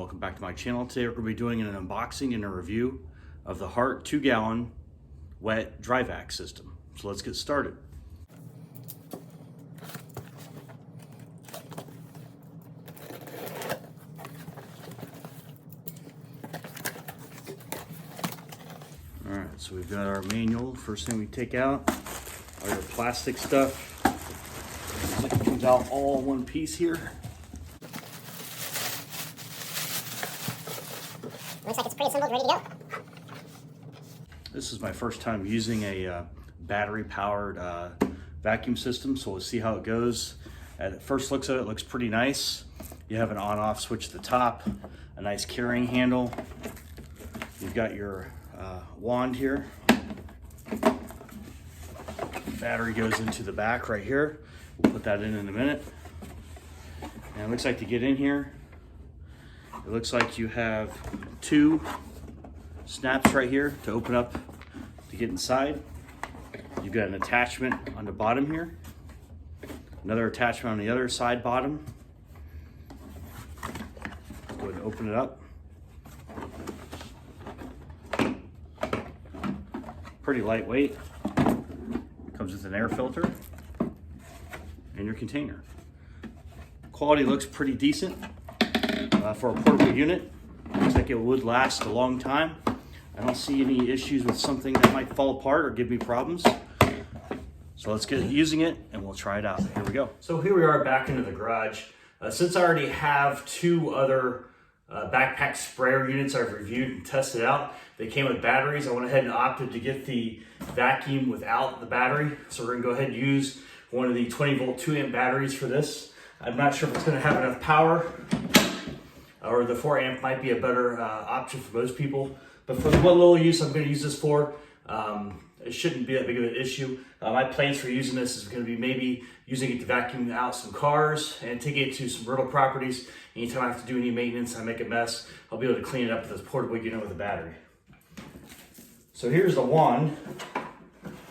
welcome back to my channel. Today we're going to be doing an unboxing and a review of the Hart 2-gallon wet dry vac system. So let's get started. Alright, so we've got our manual. First thing we take out are your plastic stuff. It comes out all in one piece here. Looks like it's pre-assembled, ready to go. This is my first time using a battery-powered vacuum system, so we'll see how it goes. At first looks at it, looks pretty nice. You have an on-off switch at the top, a nice carrying handle. You've got your wand here. Battery goes into the back right here. We'll put that in a minute. And it looks like to get in here, it looks like you have two snaps right here to open up to get inside. You've got an attachment on the bottom here, another attachment on the other side bottom. Let's go ahead and open it up. Pretty lightweight. Comes with an air filter and your container. Quality looks pretty decent for a portable unit. Looks like it would last a long time. I don't see any issues with something that might fall apart or give me problems. So let's get using it and we'll try it out. Here we go. So here we are back into the garage. Since I already have two other backpack sprayer units I've reviewed and tested out, they came with batteries. I went ahead and opted to get the vacuum without the battery. So we're gonna go ahead and use one of the 20-volt 2-amp batteries for this. I'm not sure if it's gonna have enough power, or the 4-amp might be a better option for most people. But for what little use I'm going to use this for, it shouldn't be that big of an issue. My plans for using this is going to be maybe using it to vacuum out some cars and taking it to some rental properties. Anytime I have to do any maintenance and I make a mess, I'll be able to clean it up with this portable unit with a battery. So here's the wand.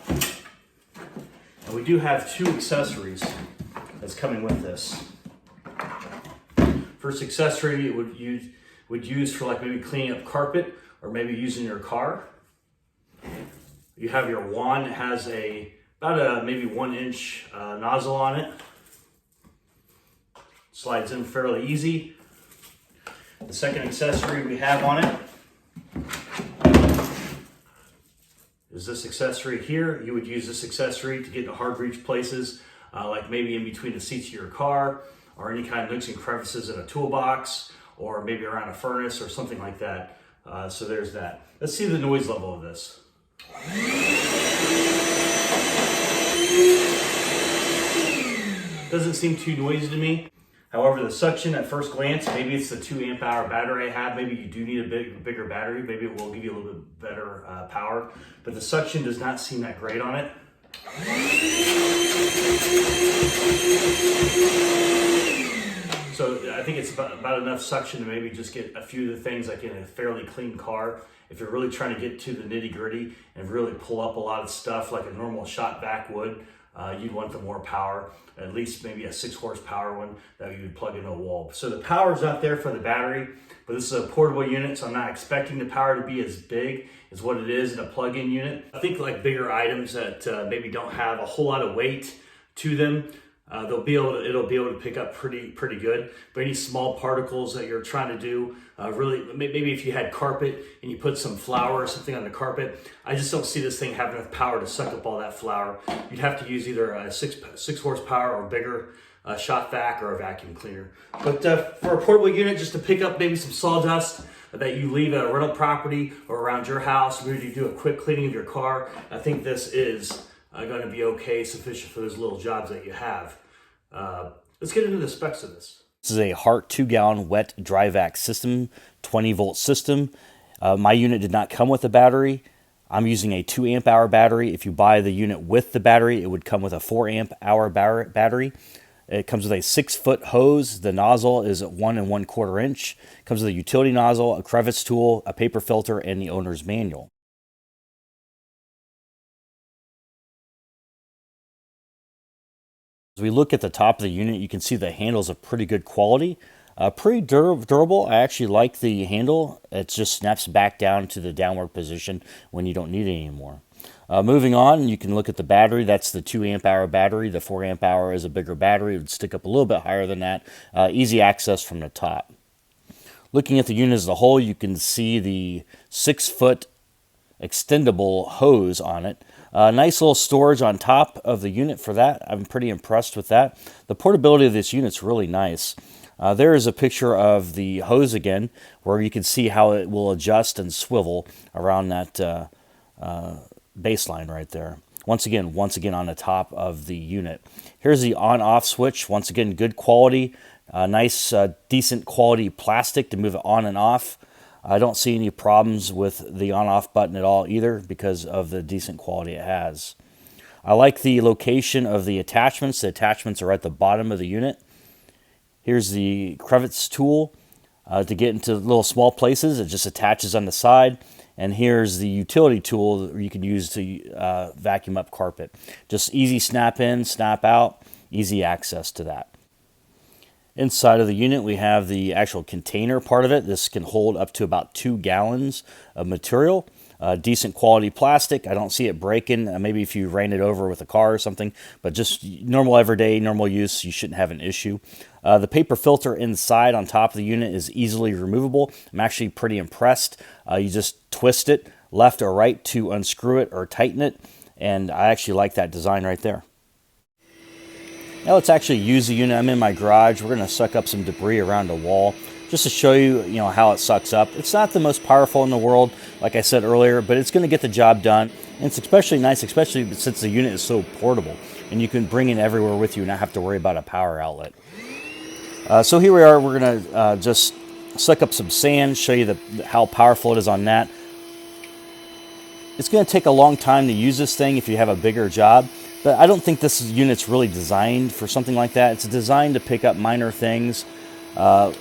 And we do have two accessories that's coming with this. First accessory it would use for like maybe cleaning up carpet or maybe using your car. You have your wand. It has about a maybe 1-inch nozzle on it. Slides in fairly easy. The second accessory we have on it is this accessory here. You would use this accessory to get to hard reach places, like maybe in between the seats of your car, or any kind of nooks and crevices in a toolbox, or maybe around a furnace or something like that. So there's that. Let's see the noise level of this. Doesn't seem too noisy to me. However, the suction at first glance, maybe it's the 2-amp-hour battery I have. Maybe you do need a bigger battery. Maybe it will give you a little bit better power. But the suction does not seem that great on it. So I think it's about enough suction to maybe just get a few of the things like in a fairly clean car. If you're really trying to get to the nitty gritty and really pull up a lot of stuff like a normal shop vac would, you'd want the more power, at least maybe a 6 horsepower one that you would plug into a wall. So the power's not there for the battery, but this is a portable unit, so I'm not expecting the power to be as big as what it is in a plug-in unit. I think like bigger items that maybe don't have a whole lot of weight to them, it'll be able to pick up pretty good. But any small particles that you're trying to do, really, maybe if you had carpet and you put some flour or something on the carpet, I just don't see this thing having enough power to suck up all that flour. You'd have to use either a 6 horsepower or bigger shop vac or a vacuum cleaner. But for a portable unit, just to pick up maybe some sawdust that you leave at a rental property or around your house, maybe you do a quick cleaning of your car, I think this is going to be okay, sufficient for those little jobs that you have. Let's get into the specs of this. This is a Hart 2-gallon wet dry vac system, 20-volt system. My unit did not come with a battery. I'm using a 2-amp-hour battery. If you buy the unit with the battery, it would come with a 4-amp-hour battery. It comes with a 6-foot hose. The nozzle is 1 1/4 inch. It comes with a utility nozzle, a crevice tool, a paper filter, and the owner's manual. As we look at the top of the unit, you can see the handle's of pretty good quality. Pretty durable. I actually like the handle. It just snaps back down to the downward position when you don't need it anymore. Moving on, you can look at the battery. That's the 2 amp hour battery. The 4 amp hour is a bigger battery. It would stick up a little bit higher than that. Easy access from the top. Looking at the unit as a whole, you can see the 6-foot extendable hose on it. Nice little storage on top of the unit for that. I'm pretty impressed with that. The portability of this unit's really nice. There is a picture of the hose again, where you can see how it will adjust and swivel around that baseline right there. Once again on the top of the unit. Here's the on-off switch. Once again, good quality. Nice, decent quality plastic to move it on and off. I don't see any problems with the on-off button at all either because of the decent quality it has. I like the location of the attachments. The attachments are at the bottom of the unit. Here's the crevice tool to get into little small places. It just attaches on the side. And here's the utility tool that you can use to vacuum up carpet. Just easy snap in, snap out, easy access to that. Inside of the unit, we have the actual container part of it. This can hold up to about 2 gallons of material. Decent quality plastic. I don't see it breaking. Maybe if you ran it over with a car or something, but just normal everyday, normal use, you shouldn't have an issue. The paper filter inside on top of the unit is easily removable. I'm actually pretty impressed. You just twist it left or right to unscrew it or tighten it, and I actually like that design right there. Now let's actually use the unit. I'm in my garage. We're going to suck up some debris around the wall just to show you, how it sucks up. It's not the most powerful in the world, like I said earlier, but it's going to get the job done. And it's especially nice, especially since the unit is so portable and you can bring it everywhere with you and not have to worry about a power outlet. So here we are. We're going to just suck up some sand, show you how powerful it is on that. It's going to take a long time to use this thing if you have a bigger job. But I don't think this unit's really designed for something like that. It's designed to pick up minor things for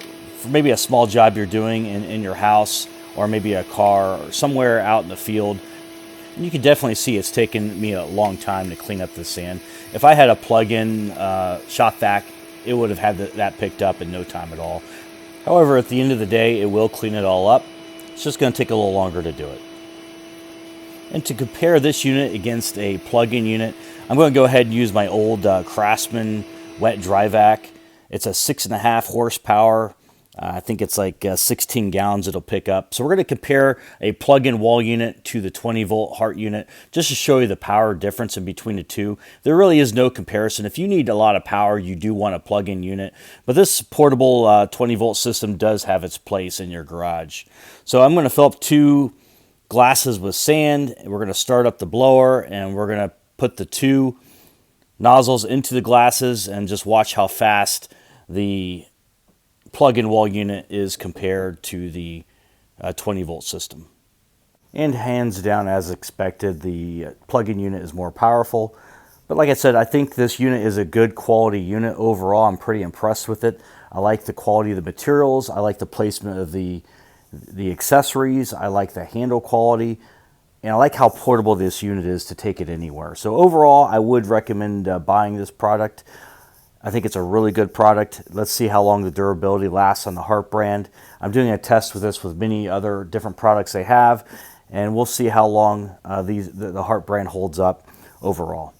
maybe a small job you're doing in your house or maybe a car or somewhere out in the field. And you can definitely see it's taken me a long time to clean up the sand. If I had a plug-in shop vac, it would have had that picked up in no time at all. However, at the end of the day, it will clean it all up. It's just going to take a little longer to do it. And to compare this unit against a plug-in unit, I'm going to go ahead and use my old Craftsman wet dry vac. It's a 6.5 horsepower. I think it's like 16 gallons it'll pick up. So we're going to compare a plug-in wall unit to the 20-volt Hart unit just to show you the power difference in between the two. There really is no comparison. If you need a lot of power, you do want a plug-in unit. But this portable 20-volt system does have its place in your garage. So I'm going to fill up 2 glasses with sand. We're going to start up the blower and we're going to put the 2 nozzles into the glasses and just watch how fast the plug-in wall unit is compared to the 20-volt system. And hands down, as expected, the plug-in unit is more powerful. But like I said, I think this unit is a good quality unit overall. I'm pretty impressed with it. I like the quality of the materials. I like the placement of the accessories. I like the handle quality. And I like how portable this unit is to take it anywhere. So overall, I would recommend buying this product. I think it's a really good product. Let's see how long the durability lasts on the Hart brand. I'm doing a test with this with many other different products they have, and we'll see how long the Hart brand holds up overall.